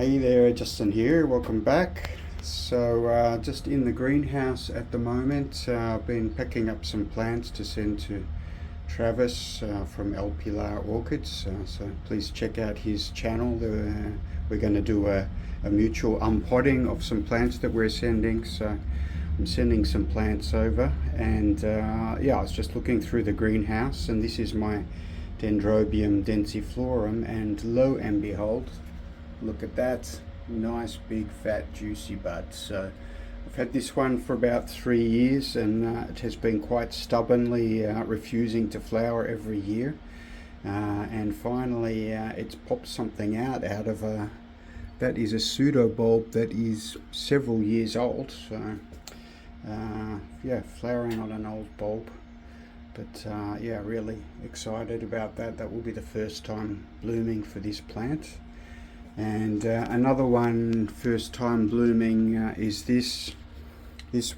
Hey there, Justin here. Welcome back. So, just in the greenhouse at the moment. I've been picking up some plants to send to Travis from Pilar Orchids. So please check out his channel. We're going to do a mutual unpotting of some plants that we're sending. So I'm sending some plants over, and yeah, I was just looking through the greenhouse, and this is my Dendrobium densiflorum, and lo and behold, look at that nice big fat juicy bud. So I've had this one for about 3 years, and it has been quite stubbornly refusing to flower every year, and finally it's popped something out of a that is a pseudo bulb that is several years old. So yeah, flowering on an old bulb, but yeah, really excited about that. That will be the first time blooming for this plant. And another one first time blooming is this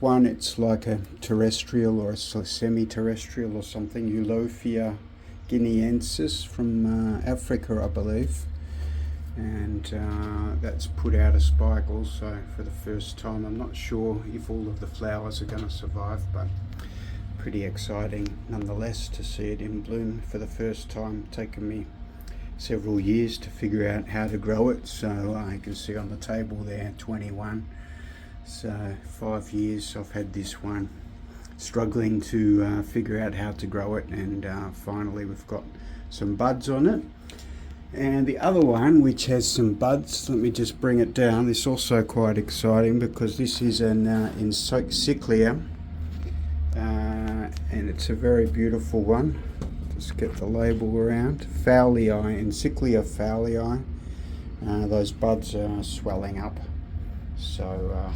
one. It's like a terrestrial or a semi-terrestrial or something, Eulophia guineensis from Africa, I believe, and that's put out a spike also for the first time. I'm not sure if all of the flowers are going to survive, but pretty exciting nonetheless to see it in bloom for the first time. Taken me several years to figure out how to grow it. So you can see on the table there 21. So 5 years I've had this one, struggling to figure out how to grow it, and finally we've got some buds on it. And the other one, which has some buds, let me just bring it down. This is also quite exciting because this is an encyclia, and it's a very beautiful one. Just get the label around. Fowlii, Encyclia fowlii. Those buds are swelling up, so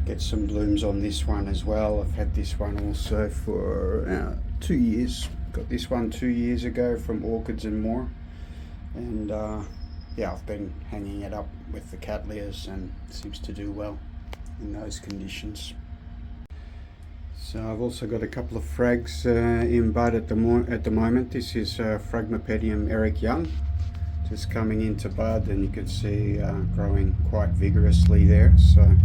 get some blooms on this one as well. I've had this one also for 2 years. Got this one 2 years ago from Orchids and More, and yeah, I've been hanging it up with the cattleyas and it seems to do well in those conditions. So I've also got a couple of frags in bud at the moment. This is Phragmipedium Eric Young, just coming into bud, and you can see growing quite vigorously there. So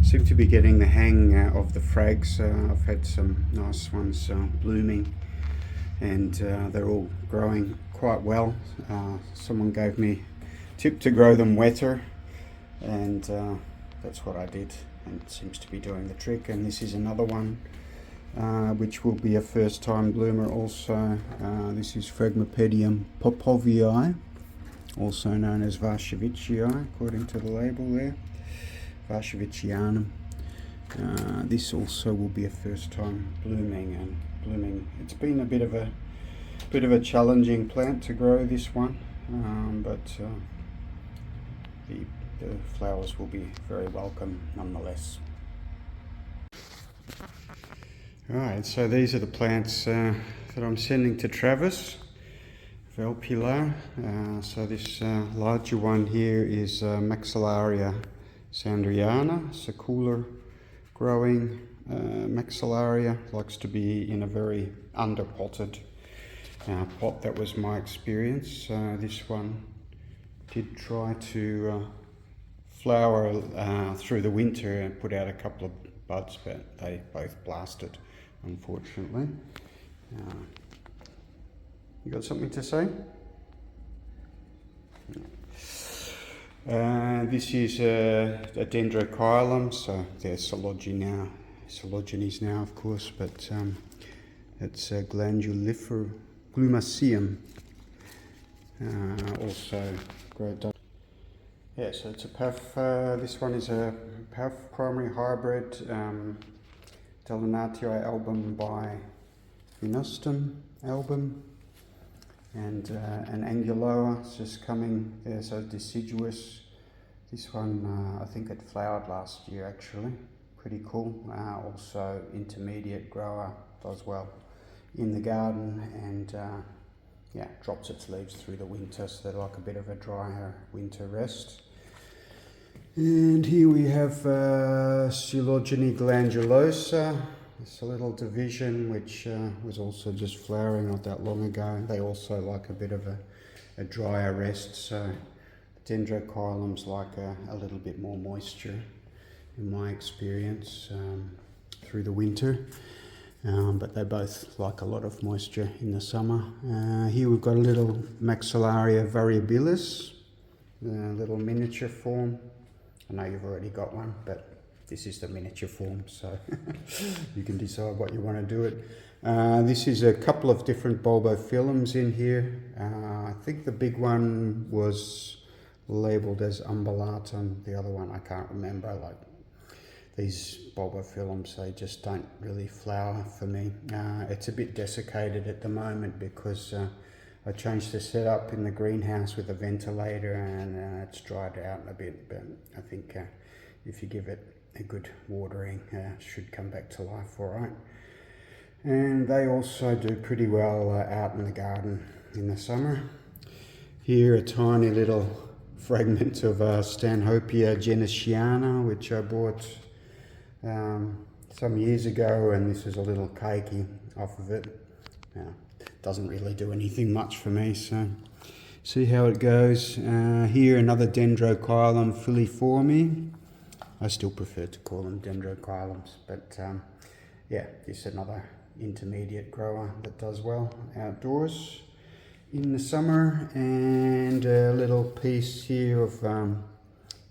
seem to be getting the hang of the frags. I've had some nice ones blooming, and they're all growing quite well. Someone gave me a tip to grow them wetter, and that's what I did, and it seems to be doing the trick. And this is another one which will be a first time bloomer also. This is Phragmipedium popovii, also known as Varshavicii according to the label there, Varshavicianum. This also will be a first time blooming. It's been a bit of a challenging plant to grow, this one, but the flowers will be very welcome nonetheless. Alright, so these are the plants that I'm sending to Travis for Pilar. So this larger one here is Maxillaria sandriana, secular growing Maxillaria. Likes to be in a very underpotted pot. That was my experience. This one did try to flower through the winter and put out a couple of buds, but they both blasted, unfortunately. You got something to say? This is a dendrochiolum, so they're cotyledons now, of course, but it's a glumaceum. Also grow. Yeah, so it's a PAF. This one is a PAF primary hybrid, Delinatio album by Venustum album, and an Anguloa is just coming there, so deciduous. This one, I think it flowered last year actually. Pretty cool. Also intermediate grower, does well in the garden, and yeah, drops its leaves through the winter, so they like a bit of a drier winter rest. And here we have Cotyledon glandulosa. It's a little division which was also just flowering not that long ago. They also like a bit of a drier rest, so Dendrochilums like a little bit more moisture in my experience through the winter. But they both like a lot of moisture in the summer. Here we've got a little Maxillaria variabilis, a little miniature form. I know you've already got one, but this is the miniature form, so you can decide what you want to do it. This is a couple of different bulbophyllums in here. I think the big one was labelled as umbellatum. The other one I can't remember. Like these bulbophyllums, they just don't really flower for me. It's a bit desiccated at the moment because I changed the setup in the greenhouse with a ventilator, and it's dried out a bit, but I think if you give it a good watering, it should come back to life all right. And they also do pretty well out in the garden in the summer. Here a tiny little fragment of Stanhopea genesiana, which I bought some years ago, and this is a little keiki off of it. Doesn't really do anything much for me, so see how it goes. Here another Dendrochilum filiforme. I still prefer to call them Dendrochilums, but yeah, this is another intermediate grower that does well outdoors in the summer. And a little piece here of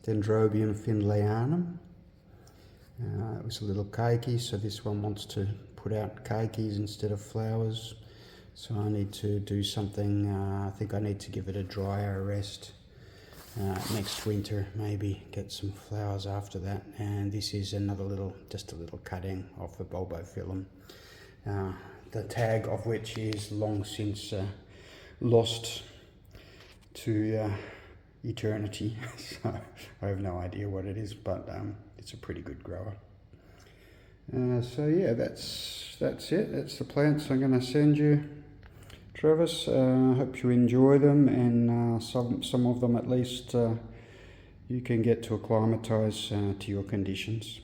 Dendrobium findleyanum. It was a little keiki, so this one wants to put out keikis instead of flowers. So I need to do something. I think I need to give it a drier rest next winter, maybe get some flowers after that. And this is another little, just a little cutting off the bulbophyllum, the tag of which is long since lost to eternity. So I have no idea what it is, but it's a pretty good grower. So yeah, that's it. That's the plants I'm going to send you, Travis. Hope you enjoy them, and some of them at least you can get to acclimatise to your conditions.